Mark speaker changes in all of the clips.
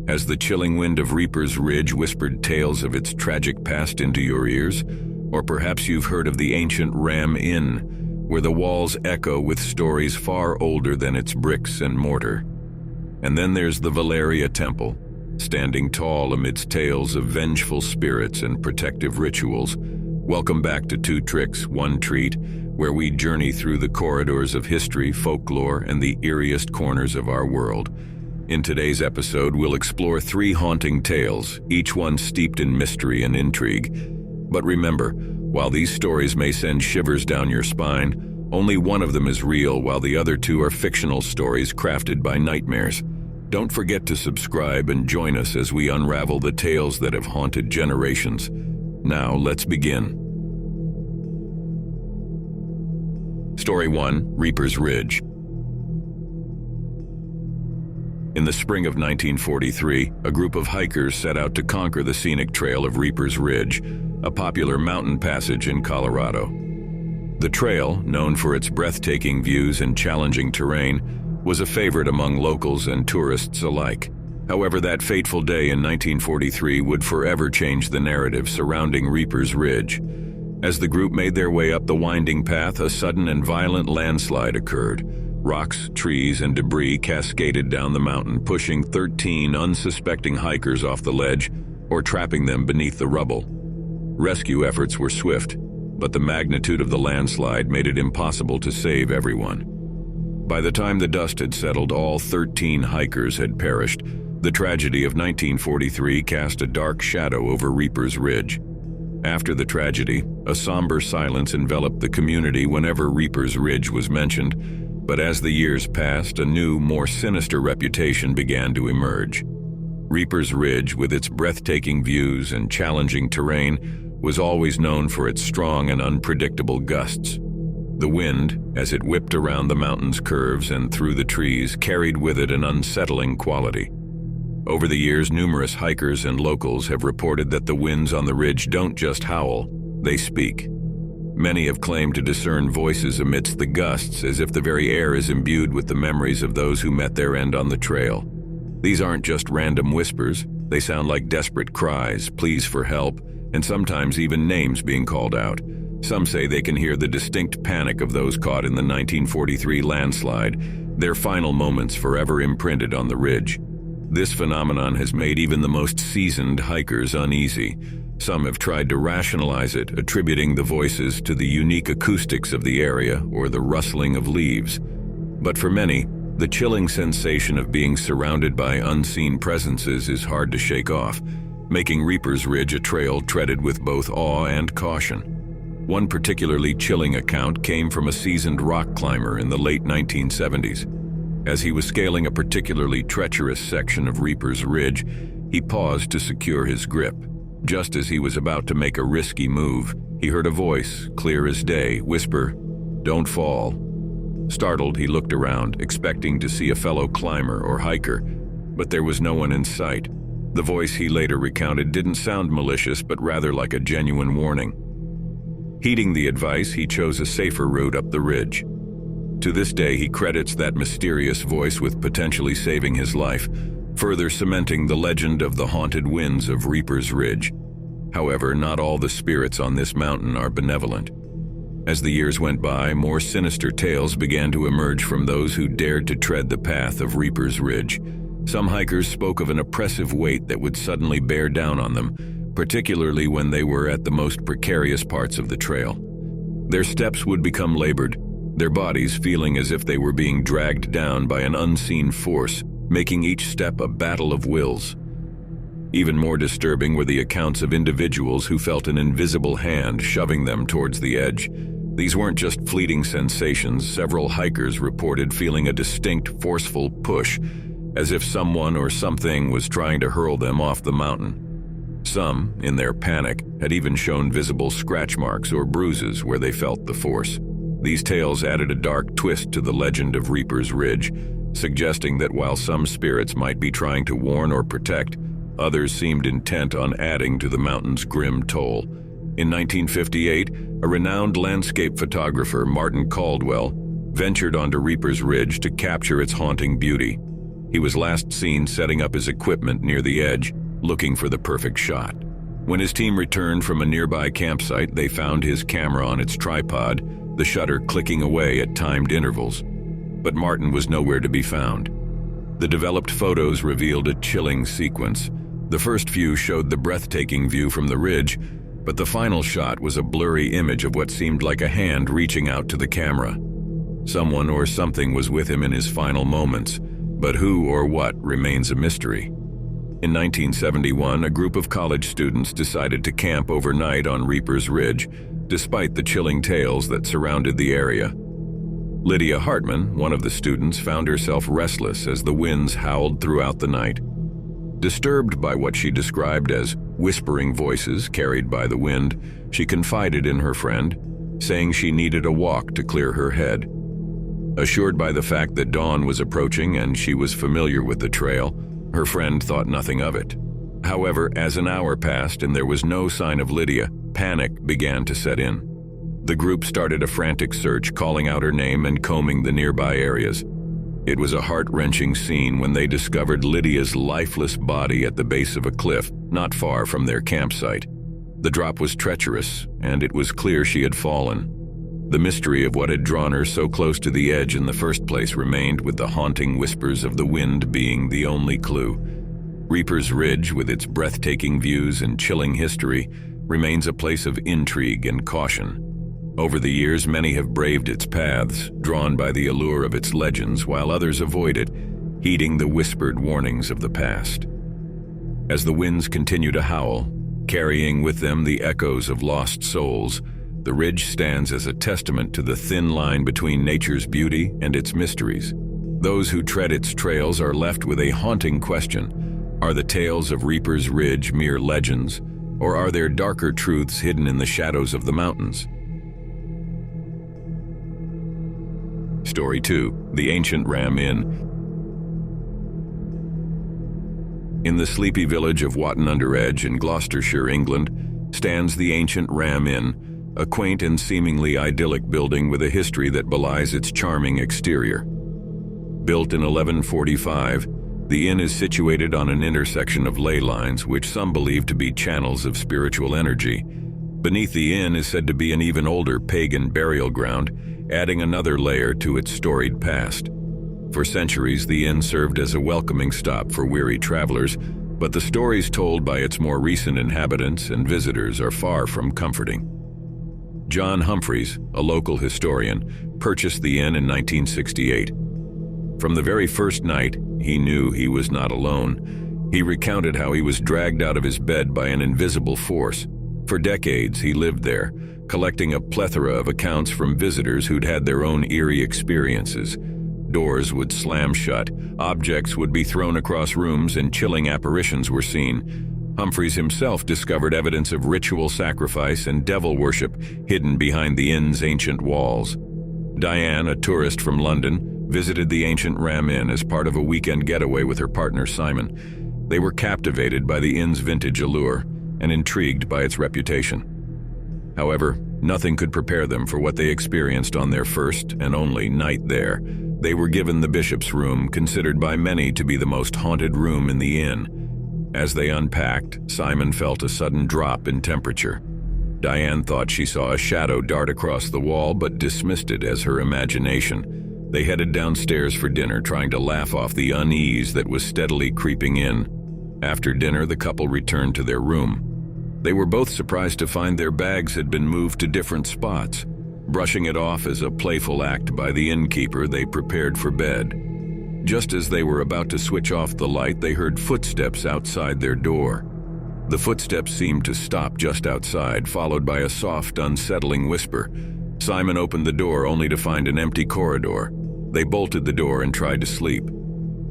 Speaker 1: Has the chilling wind of Reaper's Ridge whispered tales of its tragic past into your ears? Or perhaps you've heard of the ancient Ram Inn, where the walls echo with stories far older than its bricks and mortar. And then there's the Valeria Temple, standing tall amidst tales of vengeful spirits and protective rituals. Welcome back to Two Tricks, One Treat, where we journey through the corridors of history, folklore, and the eeriest corners of our world. In today's episode, we'll explore 3 haunting tales, each one steeped in mystery and intrigue. But remember, while these stories may send shivers down your spine, only one of them is real, while the other 2 are fictional stories crafted by nightmares. Don't forget to subscribe and join us as we unravel the tales that have haunted generations. Now, let's begin. Story 1, Reaper's Ridge. In the spring of 1943, a group of hikers set out to conquer the scenic trail of Reaper's Ridge, a popular mountain passage in Colorado. The trail, known for its breathtaking views and challenging terrain, was a favorite among locals and tourists alike. However, that fateful day in 1943 would forever change the narrative surrounding Reaper's Ridge. As the group made their way up the winding path, a sudden and violent landslide occurred. Rocks, trees, and debris cascaded down the mountain, pushing 13 unsuspecting hikers off the ledge or trapping them beneath the rubble. Rescue efforts were swift, but the magnitude of the landslide made it impossible to save everyone. By the time the dust had settled, all 13 hikers had perished. The tragedy of 1943 cast a dark shadow over Reaper's Ridge. After the tragedy, a somber silence enveloped the community whenever Reaper's Ridge was mentioned. But as the years passed, a new, more sinister reputation began to emerge. Reaper's Ridge, with its breathtaking views and challenging terrain, was always known for its strong and unpredictable gusts. The wind, as it whipped around the mountain's curves and through the trees, carried with it an unsettling quality. Over the years, numerous hikers and locals have reported that the winds on the ridge don't just howl, they speak. Many have claimed to discern voices amidst the gusts, as if the very air is imbued with the memories of those who met their end on the trail. These aren't just random whispers, they sound like desperate cries, pleas for help, and sometimes even names being called out. Some say they can hear the distinct panic of those caught in the 1943 landslide, their final moments forever imprinted on the ridge. This phenomenon has made even the most seasoned hikers uneasy. Some have tried to rationalize it, attributing the voices to the unique acoustics of the area or the rustling of leaves. But for many, the chilling sensation of being surrounded by unseen presences is hard to shake off, making Reaper's Ridge a trail treaded with both awe and caution. One particularly chilling account came from a seasoned rock climber in the late 1970s. As he was scaling a particularly treacherous section of Reaper's Ridge, he paused to secure his grip. Just as he was about to make a risky move, he heard a voice, clear as day, whisper, "Don't fall." Startled, he looked around, expecting to see a fellow climber or hiker, but there was no one in sight. The voice, he later recounted, didn't sound malicious, but rather like a genuine warning. Heeding the advice, he chose a safer route up the ridge. To this day, he credits that mysterious voice with potentially saving his life, further cementing the legend of the haunted winds of Reaper's Ridge. However, not all the spirits on this mountain are benevolent. As the years went by, more sinister tales began to emerge from those who dared to tread the path of Reaper's Ridge. Some hikers spoke of an oppressive weight that would suddenly bear down on them, particularly when they were at the most precarious parts of the trail. Their steps would become labored, their bodies feeling as if they were being dragged down by an unseen force, making each step a battle of wills. Even more disturbing were the accounts of individuals who felt an invisible hand shoving them towards the edge. These weren't just fleeting sensations. Several hikers reported feeling a distinct, forceful push, as if someone or something was trying to hurl them off the mountain. Some, in their panic, had even shown visible scratch marks or bruises where they felt the force. These tales added a dark twist to the legend of Reaper's Ridge, suggesting that while some spirits might be trying to warn or protect, others seemed intent on adding to the mountain's grim toll. In 1958, a renowned landscape photographer, Martin Caldwell, ventured onto Reaper's Ridge to capture its haunting beauty. He was last seen setting up his equipment near the edge, looking for the perfect shot. When his team returned from a nearby campsite, they found his camera on its tripod, the shutter clicking away at timed intervals. But Martin was nowhere to be found. The developed photos revealed a chilling sequence. The first few showed the breathtaking view from the ridge, but the final shot was a blurry image of what seemed like a hand reaching out to the camera. Someone or something was with him in his final moments, but who or what remains a mystery. In 1971, a group of college students decided to camp overnight on Reaper's Ridge, despite the chilling tales that surrounded the area. Lydia Hartman, one of the students, found herself restless as the winds howled throughout the night. Disturbed by what she described as whispering voices carried by the wind, she confided in her friend, saying she needed a walk to clear her head. Assured by the fact that dawn was approaching and she was familiar with the trail, her friend thought nothing of it. However, as an hour passed and there was no sign of Lydia, panic began to set in. The group started a frantic search, calling out her name and combing the nearby areas. It was a heart-wrenching scene when they discovered Lydia's lifeless body at the base of a cliff not far from their campsite. The drop was treacherous, and it was clear she had fallen. The mystery of what had drawn her so close to the edge in the first place remained, with the haunting whispers of the wind being the only clue. Reaper's Ridge, with its breathtaking views and chilling history, remains a place of intrigue and caution. Over the years, many have braved its paths, drawn by the allure of its legends, while others avoid it, heeding the whispered warnings of the past. As the winds continue to howl, carrying with them the echoes of lost souls, the ridge stands as a testament to the thin line between nature's beauty and its mysteries. Those who tread its trails are left with a haunting question: are the tales of Reaper's Ridge mere legends, or are there darker truths hidden in the shadows of the mountains? Story 2. The Ancient Ram Inn. In the sleepy village of Watton-under-Edge in Gloucestershire, England, stands the ancient Ram Inn, a quaint and seemingly idyllic building with a history that belies its charming exterior. Built in 1145, the inn is situated on an intersection of ley lines, which some believe to be channels of spiritual energy. Beneath the inn is said to be an even older pagan burial ground, adding another layer to its storied past. For centuries, the inn served as a welcoming stop for weary travelers, but the stories told by its more recent inhabitants and visitors are far from comforting. John Humphreys, a local historian, purchased the inn in 1968. From the very first night, he knew he was not alone. He recounted how he was dragged out of his bed by an invisible force. For decades, he lived there, collecting a plethora of accounts from visitors who'd had their own eerie experiences. Doors would slam shut, objects would be thrown across rooms, and chilling apparitions were seen. Humphreys himself discovered evidence of ritual sacrifice and devil worship hidden behind the inn's ancient walls. Diane, a tourist from London, visited the ancient Ram Inn as part of a weekend getaway with her partner Simon. They were captivated by the inn's vintage allure and intrigued by its reputation. However, nothing could prepare them for what they experienced on their first and only night there. They were given the bishop's room, considered by many to be the most haunted room in the inn. As they unpacked, Simon felt a sudden drop in temperature. Diane thought she saw a shadow dart across the wall, but dismissed it as her imagination. They headed downstairs for dinner, trying to laugh off the unease that was steadily creeping in. After dinner, the couple returned to their room. They were both surprised to find their bags had been moved to different spots. Brushing it off as a playful act by the innkeeper, they prepared for bed. Just as they were about to switch off the light, they heard footsteps outside their door. The footsteps seemed to stop just outside, followed by a soft, unsettling whisper. Simon opened the door only to find an empty corridor. They bolted the door and tried to sleep.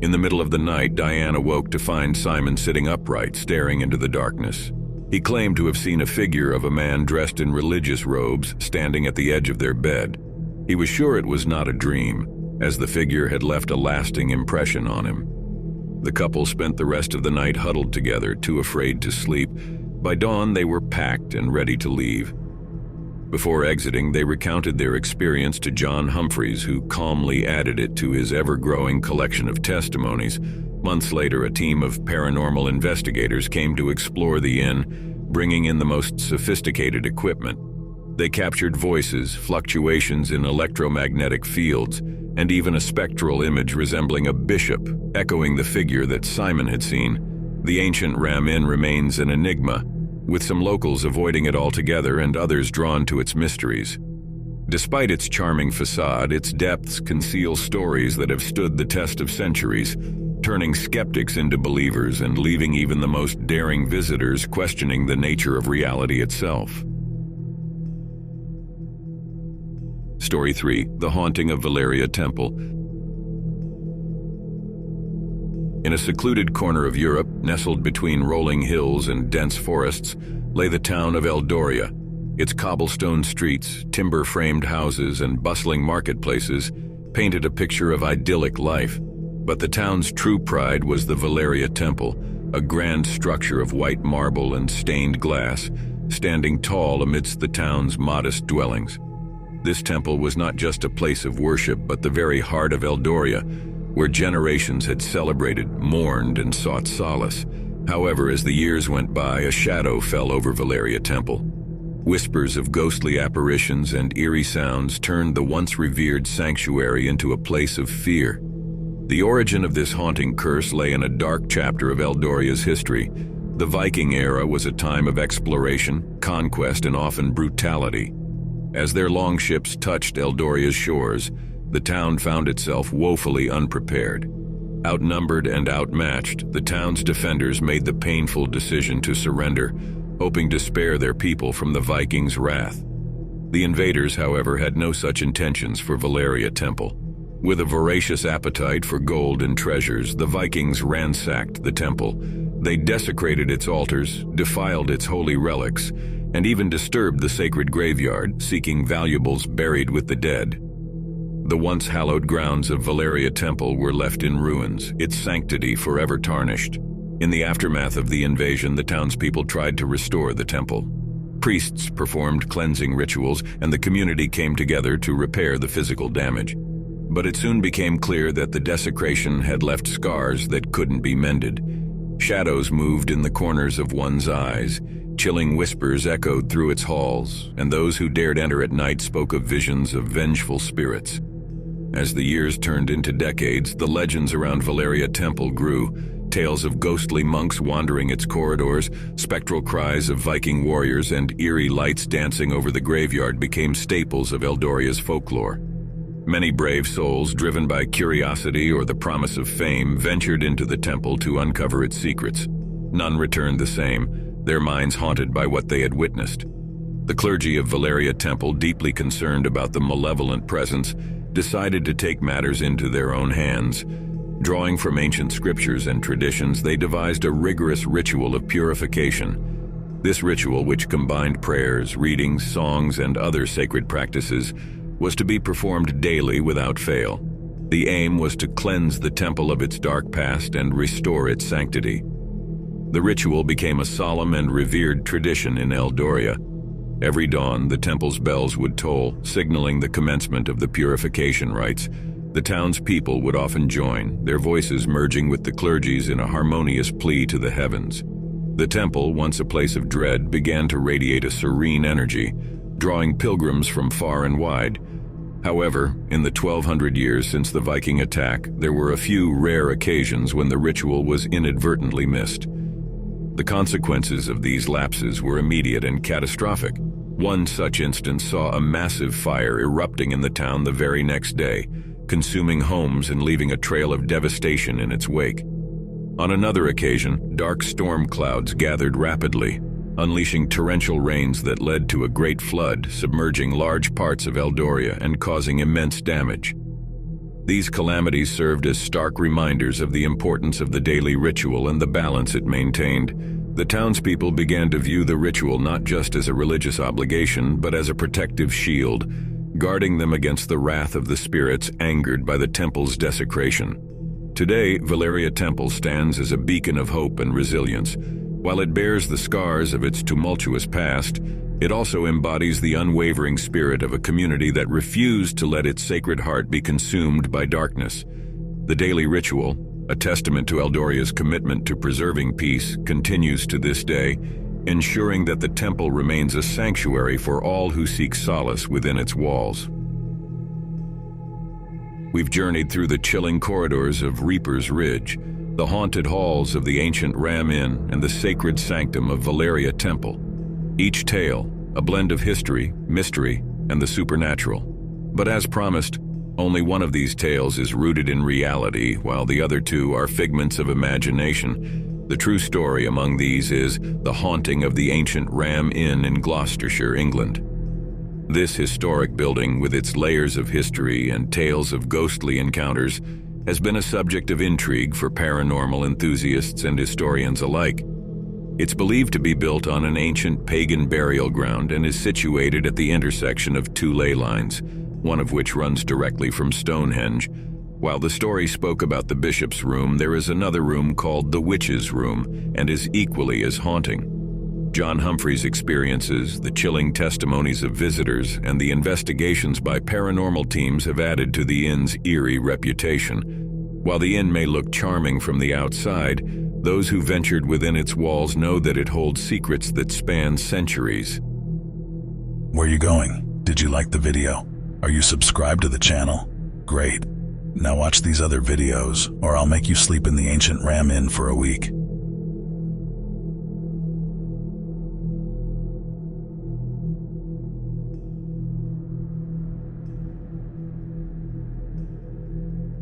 Speaker 1: In the middle of the night, Diane awoke to find Simon sitting upright, staring into the darkness. He claimed to have seen a figure of a man dressed in religious robes standing at the edge of their bed. He was sure it was not a dream, as the figure had left a lasting impression on him. The couple spent the rest of the night huddled together, too afraid to sleep. By dawn, they were packed and ready to leave. Before exiting, they recounted their experience to John Humphreys, who calmly added it to his ever-growing collection of testimonies. Months later, a team of paranormal investigators came to explore the inn, bringing in the most sophisticated equipment. They captured voices, fluctuations in electromagnetic fields, and even a spectral image resembling a bishop, echoing the figure that Simon had seen. The ancient Ram Inn remains an enigma, with some locals avoiding it altogether and others drawn to its mysteries. Despite its charming facade, its depths conceal stories that have stood the test of centuries, turning skeptics into believers and leaving even the most daring visitors questioning the nature of reality itself. Story 3: The Haunting of Valeria Temple. In a secluded corner of Europe, nestled between rolling hills and dense forests, lay the town of Eldoria. Its cobblestone streets, timber-framed houses, and bustling marketplaces painted a picture of idyllic life. But the town's true pride was the Valeria Temple, a grand structure of white marble and stained glass, standing tall amidst the town's modest dwellings. This temple was not just a place of worship, but the very heart of Eldoria, where generations had celebrated, mourned, and sought solace. However, as the years went by, a shadow fell over Valeria Temple. Whispers of ghostly apparitions and eerie sounds turned the once revered sanctuary into a place of fear. The origin of this haunting curse lay in a dark chapter of Eldoria's history. The Viking era was a time of exploration, conquest, and often brutality. As their longships touched Eldoria's shores, the town found itself woefully unprepared. Outnumbered and outmatched, the town's defenders made the painful decision to surrender, hoping to spare their people from the Vikings' wrath. The invaders, however, had no such intentions for Valeria Temple. With a voracious appetite for gold and treasures, the Vikings ransacked the temple. They desecrated its altars, defiled its holy relics, and even disturbed the sacred graveyard, seeking valuables buried with the dead. The once hallowed grounds of Valeria Temple were left in ruins, its sanctity forever tarnished. In the aftermath of the invasion, the townspeople tried to restore the temple. Priests performed cleansing rituals, and the community came together to repair the physical damage. But it soon became clear that the desecration had left scars that couldn't be mended. Shadows moved in the corners of one's eyes, chilling whispers echoed through its halls, and those who dared enter at night spoke of visions of vengeful spirits. As the years turned into decades, the legends around Valeria Temple grew. Tales of ghostly monks wandering its corridors, spectral cries of Viking warriors, and eerie lights dancing over the graveyard became staples of Eldoria's folklore. Many brave souls, driven by curiosity or the promise of fame, ventured into the temple to uncover its secrets. None returned the same, their minds haunted by what they had witnessed. The clergy of Valeria Temple, deeply concerned about the malevolent presence, decided to take matters into their own hands. Drawing from ancient scriptures and traditions, they devised a rigorous ritual of purification. This ritual, which combined prayers, readings, songs, and other sacred practices, was to be performed daily without fail. The aim was to cleanse the temple of its dark past and restore its sanctity. The ritual became a solemn and revered tradition in Eldoria. Every dawn, the temple's bells would toll, signaling the commencement of the purification rites. The townspeople would often join, their voices merging with the clergy's in a harmonious plea to the heavens. The temple, once a place of dread, began to radiate a serene energy, drawing pilgrims from far and wide. However, in the 1200 years since the Viking attack, there were a few rare occasions when the ritual was inadvertently missed. The consequences of these lapses were immediate and catastrophic. One such instance saw a massive fire erupting in the town the very next day, consuming homes and leaving a trail of devastation in its wake. On another occasion, dark storm clouds gathered rapidly, unleashing torrential rains that led to a great flood, submerging large parts of Eldoria and causing immense damage. These calamities served as stark reminders of the importance of the daily ritual and the balance it maintained. The townspeople began to view the ritual not just as a religious obligation, but as a protective shield, guarding them against the wrath of the spirits angered by the temple's desecration. Today, Valeria Temple stands as a beacon of hope and resilience. While it bears the scars of its tumultuous past, it also embodies the unwavering spirit of a community that refused to let its sacred heart be consumed by darkness. The daily ritual, a testament to Eldoria's commitment to preserving peace, continues to this day, ensuring that the temple remains a sanctuary for all who seek solace within its walls. We've journeyed through the chilling corridors of Reaper's Ridge, the haunted halls of the ancient Ram Inn, and the sacred sanctum of Valeria Temple. Each tale, a blend of history, mystery, and the supernatural. But as promised, only one of these tales is rooted in reality, while the other two are figments of imagination. The true story among these is the haunting of the ancient Ram Inn in Gloucestershire, England. This historic building, with its layers of history and tales of ghostly encounters, has been a subject of intrigue for paranormal enthusiasts and historians alike. It's believed to be built on an ancient pagan burial ground and is situated at the intersection of two ley lines, one of which runs directly from Stonehenge. While the story spoke about the bishop's room, there is another room called the witch's room and is equally as haunting. John Humphrey's experiences, the chilling testimonies of visitors, and the investigations by paranormal teams have added to the inn's eerie reputation. While the inn may look charming from the outside, those who ventured within its walls know that it holds secrets that span centuries.
Speaker 2: Where are you going? Did you like the video? Are you subscribed to the channel? Great. Now watch these other videos, or I'll make you sleep in the ancient Ram Inn for a week.